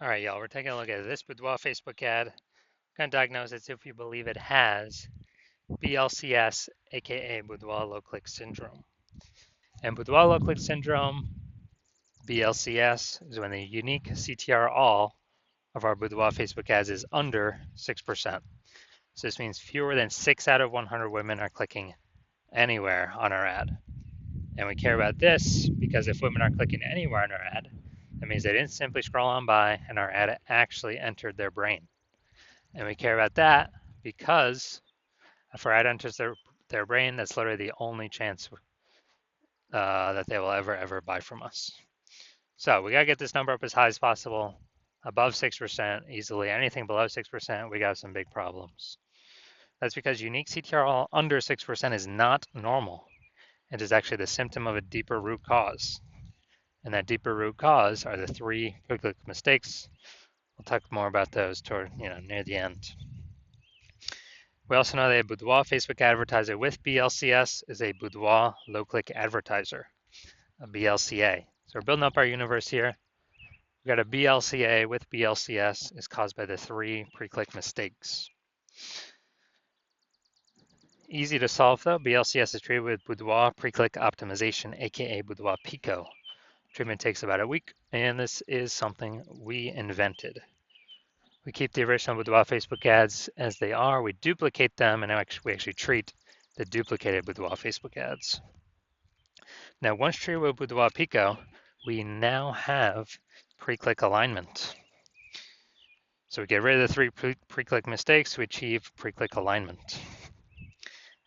All right, y'all, we're taking a look at this Boudoir Facebook ad. We're going to diagnose it if we believe it has BLCS, aka Boudoir low click syndrome. And Boudoir low click syndrome, BLCS, is when the unique CTR all of our Boudoir Facebook ads is under 6%. So this means fewer than 6 out of 100 women are clicking anywhere on our ad. And we care about this because if women are clicking anywhere on our ad, that means they didn't simply scroll on by and our ad actually entered their brain. And we care about that because if our ad enters their brain, that's literally the only chance that they will ever buy from us. So we got to get this number up as high as possible, above 6% easily. Anything below 6%, we got some big problems. That's because unique CTRL under 6% is not normal. It is actually the symptom of a deeper root cause. And that deeper root cause are the three quick mistakes. We'll talk more about those toward, near the end. We also know that a Boudoir Facebook advertiser with BLCS is a Boudoir low-click advertiser, a BLCA. So we're building up our universe here. We've got a BLCA with BLCS is caused by the three pre-click mistakes. Easy to solve though. BLCS is treated with Boudoir pre-click optimization, aka Boudoir Pico. Treatment takes about a week, and this is something we invented. We keep the original Boudoir Facebook ads as they are. We duplicate them, and we actually treat the duplicated Boudoir Facebook ads. Now, once treated with Boudoir Pico, we now have pre-click alignment. So we get rid of the three pre-click mistakes to achieve pre-click alignment.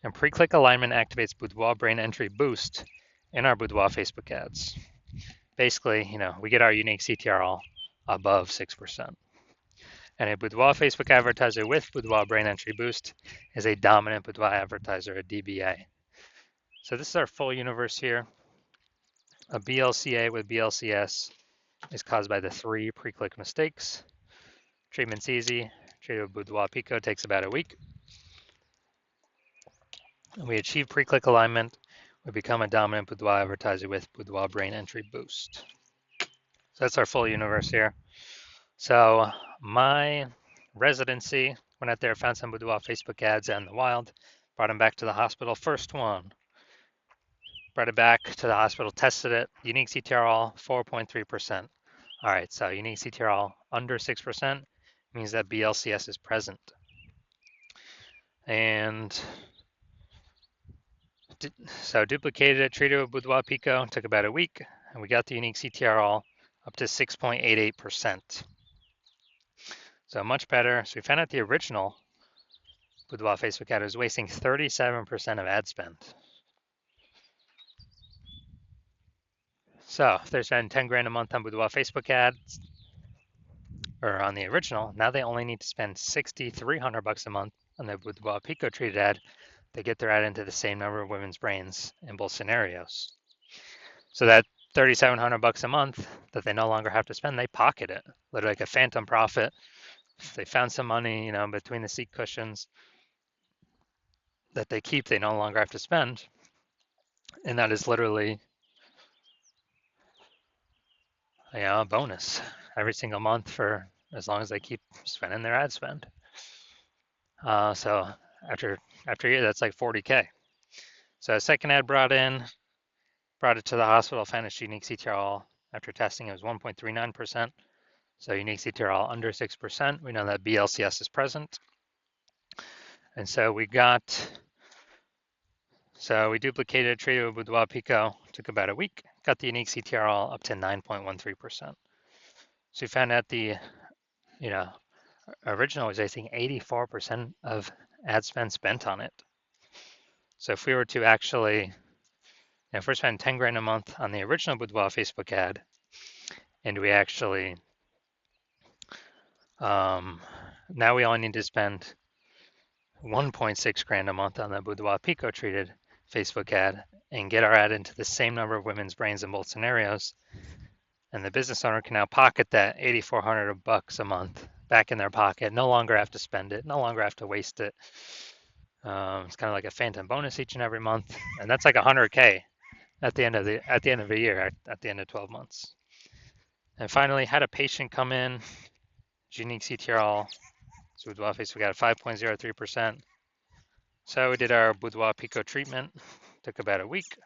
And pre-click alignment activates Boudoir brain entry boost in our Boudoir Facebook ads. Basically, we get our unique CTRL above 6%. And a Boudoir Facebook advertiser with Boudoir brain entry boost is a dominant Boudoir advertiser, a DBA. So this is our full universe here. A BLCA with BLCS is caused by the three pre-click mistakes. Treatment's easy. Treated with Boudoir Pico takes about a week. We achieve pre-click alignment. We become a dominant Boudoir advertiser with Boudoir brain entry boost. So that's our full universe here. So my residency, went out there, found some Boudoir Facebook ads out in the wild, brought them back to the hospital. First one, brought it back to the hospital, tested it. Unique CTRL, 4.3%. All right, so unique CTRL under 6% means that BLCS is present. And so duplicated it, treated with Boudoir Pico, took about a week, and we got the unique CTRL up to 6.88%. So much better. So we found out the original Boudoir Facebook ad was wasting 37% of ad spend. So if they're spending 10 grand a month on Boudoir Facebook ads, or on the original, now they only need to spend 6,300 bucks a month on the Boudoir Pico treated ad. They get their ad into the same number of women's brains in both scenarios. So that 3,700 bucks a month that they no longer have to spend, they pocket it, literally like a phantom profit. If they found some money, between the seat cushions that they keep, they no longer have to spend. And that is literally, a bonus every single month for as long as they keep spending their ad spend. So after a year, that's like 40K. So a second ad brought it to the hospital, found its unique CTRL. After testing, it was 1.39%. So unique CTRL under 6%. We know that BLCS is present. And so we duplicated, treated with Boudoir Pico, took about a week, got the unique CTRL up to 9.13%. So we found out the, original was, I think, 84% of ad spent on it. So if we were to actually, if we're spending 10 grand a month on the original Boudoir Facebook ad, and we actually, now we only need to spend 1.6 grand a month on the Boudoir Pico treated Facebook ad and get our ad into the same number of women's brains in both scenarios. And the business owner can now pocket that 8,400 bucks a month back in their pocket, no longer have to spend it, no longer have to waste it. It's kind of like a phantom bonus each and every month, and that's like 100K at the end of the year, at the end of 12 months. And finally, had a patient come in, unique CTRL, so Boudoir Facebook ad 5.03%. So we did our Boudoir Pico treatment, took about a week,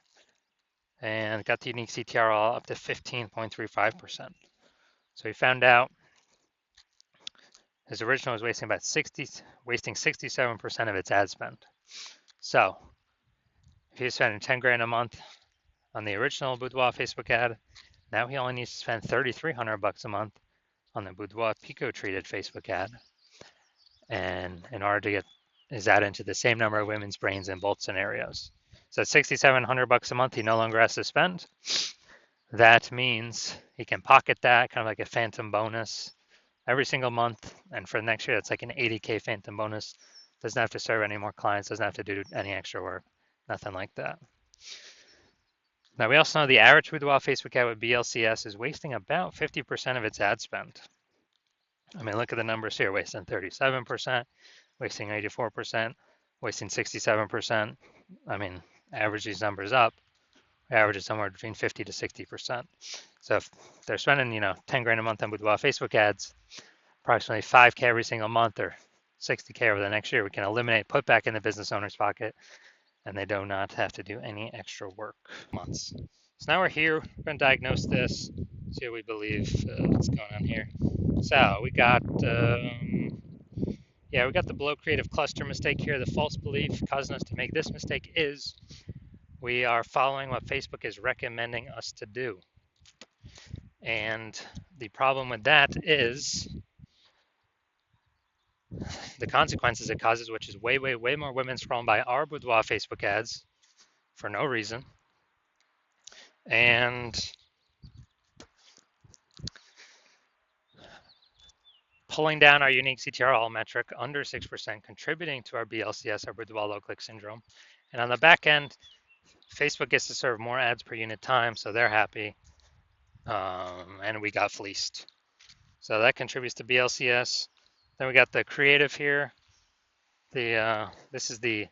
and got the unique CTRL up to 15.35%. So we found out his original was wasting 67% of its ad spend. So if he was spending 10 grand a month on the original Boudoir Facebook ad, now he only needs to spend 3,300 bucks a month on the Boudoir Pico treated Facebook ad. And in order to get his ad into the same number of women's brains in both scenarios. So at 6,700 bucks a month, he no longer has to spend. That means he can pocket that, kind of like a phantom bonus every single month. And for next year, that's like an 80K phantom bonus. Doesn't have to serve any more clients, doesn't have to do any extra work, nothing like that. Now, we also know the average Boudoir Facebook ad with BLCS is wasting about 50% of its ad spend. I mean, look at the numbers here, wasting 37%, wasting 84%, wasting 67%. I mean, average these numbers up, average is somewhere between 50 to 60%. So if they're spending, 10 grand a month on Boudoir Facebook ads, approximately 5K every single month or 60K over the next year, we can eliminate, put back in the business owner's pocket, and they do not have to do any extra work. Months. So now we're here, we're going to diagnose this, see what we believe what's going on here. So we got we got the below creative cluster mistake here. The false belief causing us to make this mistake is we are following what Facebook is recommending us to do. And the problem with that is the consequences it causes, which is way, way, way more women scrolling by our Boudoir Facebook ads for no reason. And pulling down our unique CTRL metric under 6%, contributing to our BLCS, our Boudoir low click syndrome. And on the back end, Facebook gets to serve more ads per unit time, so they're happy. And we got fleeced. So that contributes to BLCS. Then we got the creative here. This is the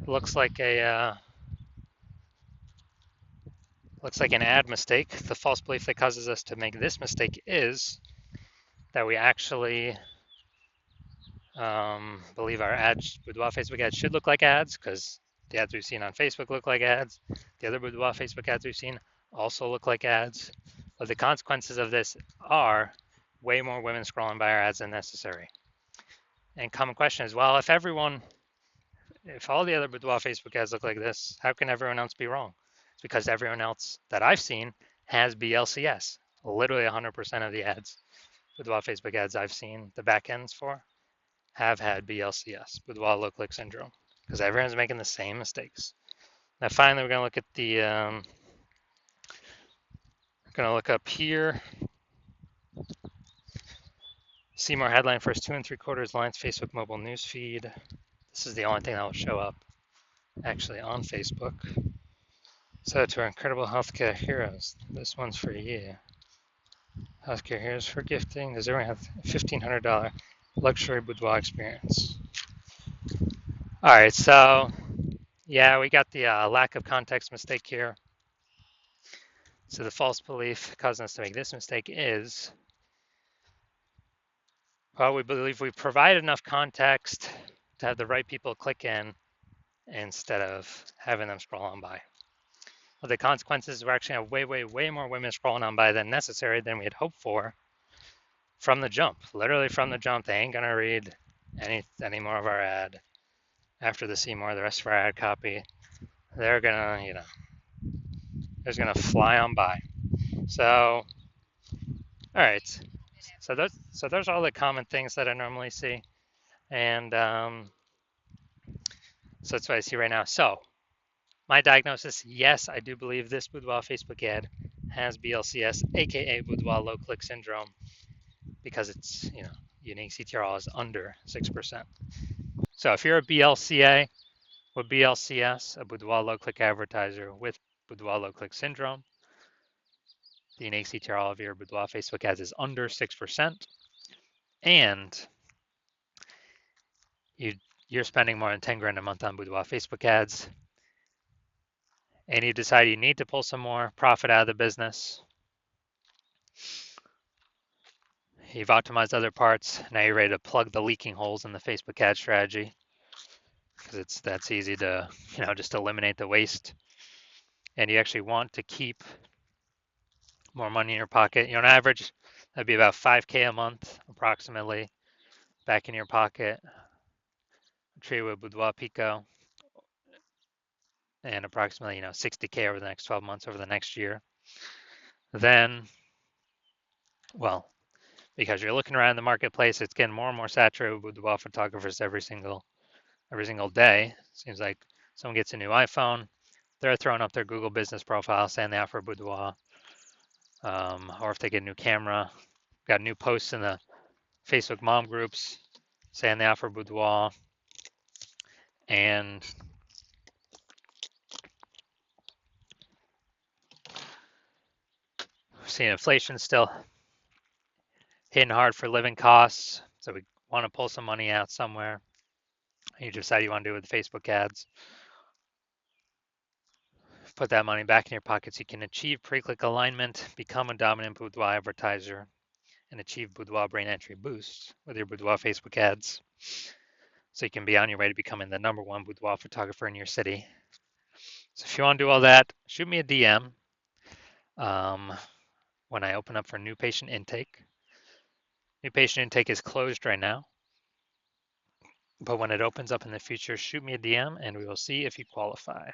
looks like an ad mistake. The false belief that causes us to make this mistake is that we actually believe our ads, Boudoir Facebook ads, should look like ads because the ads we've seen on Facebook look like ads. The other Boudoir Facebook ads we've seen also look like ads. But the consequences of this are way more women scrolling by our ads than necessary. And common question is, well, if all the other Boudoir Facebook ads look like this, how can everyone else be wrong? It's because everyone else that I've seen has BLCS. Literally 100% of the ads, Boudoir Facebook ads I've seen the back ends for, have had BLCS, Boudoir low click syndrome, because everyone's making the same mistakes. Now, finally, we're going to look at the, going to look up here. See more headline first 2 3/4 lines, Facebook mobile news feed. This is the only thing that will show up actually on Facebook. So to our incredible healthcare heroes, this one's for you. Healthcare heroes for gifting. Does everyone have a $1,500 luxury boudoir experience? All right, so yeah, we got the lack of context mistake here. So the false belief causing us to make this mistake is, well, we believe we provide enough context to have the right people click in instead of having them scroll on by. Well, the consequences, we're actually have way, way, way more women scrolling on by than necessary than we had hoped for from the jump. Literally from the jump, they ain't gonna read any more of our ad. After they see more of the rest of our ad copy, they're gonna, they're gonna fly on by. So, all right. So those are all the common things that I normally see, and so that's what I see right now. So my diagnosis, yes, I do believe this Boudoir Facebook ad has BLCS, aka Boudoir low click syndrome, because it's unique CTRL is under 6%. So if you're a BLCA with BLCS, a Boudoir low click advertiser with Boudoir low click syndrome, the unique CTRL of your Boudoir Facebook ads is under 6%, and you're spending more than 10 grand a month on Boudoir Facebook ads, and you decide you need to pull some more profit out of the business, You've optimized other parts. Now you're ready to plug the leaking holes in the Facebook ad strategy because that's easy to, just eliminate the waste. And you actually want to keep more money in your pocket. On average, that'd be about 5K a month, approximately, back in your pocket. Trade with Boudoir Pico, and approximately 60K over the next 12 months, over the next year. Then, well, because you're looking around the marketplace, it's getting more and more saturated with boudoir photographers every single day. Seems like someone gets a new iPhone, they're throwing up their Google business profile saying they offer boudoir. Or if they get a new camera, got new posts in the Facebook mom groups saying they offer boudoir. And we're seeing inflation still hitting hard for living costs. So we want to pull some money out somewhere. You decide you want to do it with Facebook ads. Put that money back in your pocket so you can achieve pre-click alignment, become a dominant boudoir advertiser, and achieve boudoir brain entry boosts with your boudoir Facebook ads. So you can be on your way to becoming the #1 boudoir photographer in your city. So if you want to do all that, shoot me a DM when I open up for new patient intake. New patient intake is closed right now, but when it opens up in the future, shoot me a DM and we will see if you qualify.